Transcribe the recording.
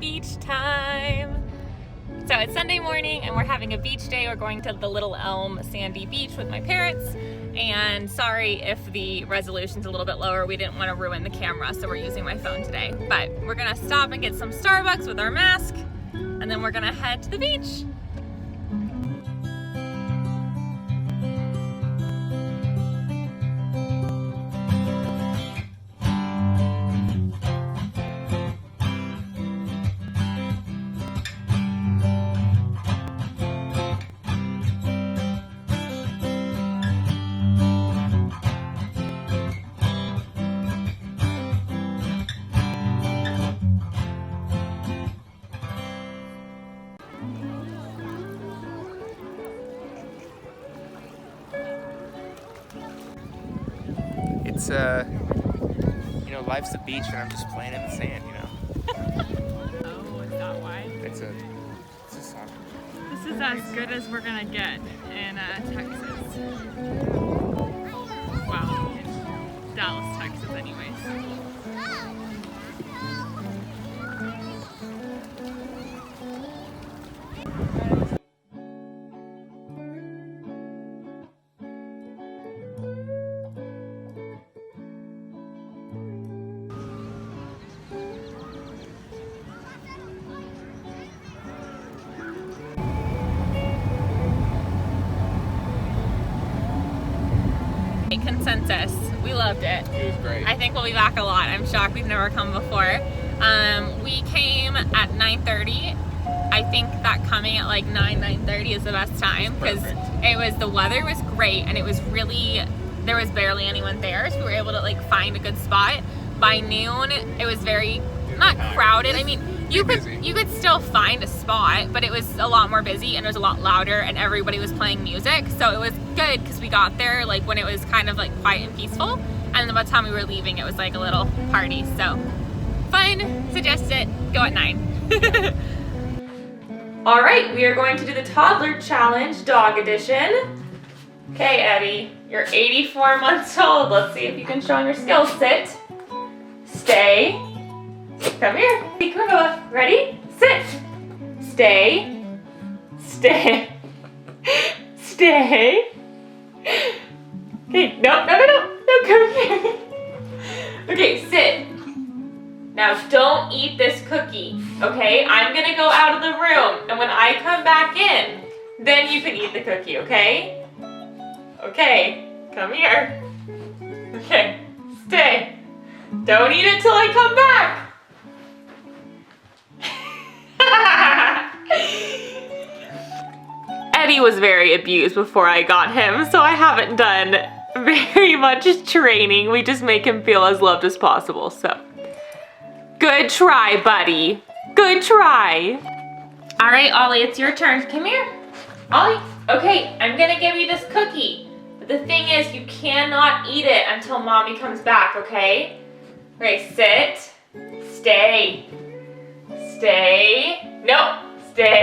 beach time. So it's Sunday morning and we're having a beach day. We're going to the Little Elm Sandy Beach with my parents. And sorry if the resolution's a little bit lower. We didn't want to ruin the camera, so we're using my phone today. But we're gonna stop and get some Starbucks with our mask, and then we're gonna head to the beach. It's life's the beach and I'm just playing in the sand, Oh, is that why? It's a soccer. This is as good as we're gonna get in Texas. Wow, in Dallas, Texas anyways. Consensus. We loved it. It was great. I think we'll be back a lot. I'm shocked we've never come before. We came at 9:30. I think that coming at like 9:30 is the best time because the weather was great and it was really, there was barely anyone there, so we were able to like find a good spot. By noon, it was very, not crowded. I mean, you could still find a spot, but it was a lot more busy and it was a lot louder and everybody was playing music. So it was good because we got there like when it was kind of like quiet and peaceful. And then by the time we were leaving, it was like a little party. So fun, suggest it, go at 9. All right, we are going to do the Toddler Challenge, dog edition. Okay, Eddie, you're 84 months old. Let's see if you can show him your skills. Sit, stay, come here. Hey, come on, Ready? Sit. Stay. Stay. Stay. Okay, no, come here. Okay, sit. Now don't eat this cookie, okay? I'm gonna go out of the room, and when I come back in, then you can eat the cookie, okay? Okay, come here. Okay, stay. Don't eat it till I come back. Eddie was very abused before I got him, so I haven't done very much training. We just make him feel as loved as possible, so. Good try, buddy. Good try. All right, Ollie, it's your turn. Come here. Ollie, okay, I'm gonna give you this cookie. But the thing is, you cannot eat it until Mommy comes back, okay? Okay, sit, stay, stay, no, stay.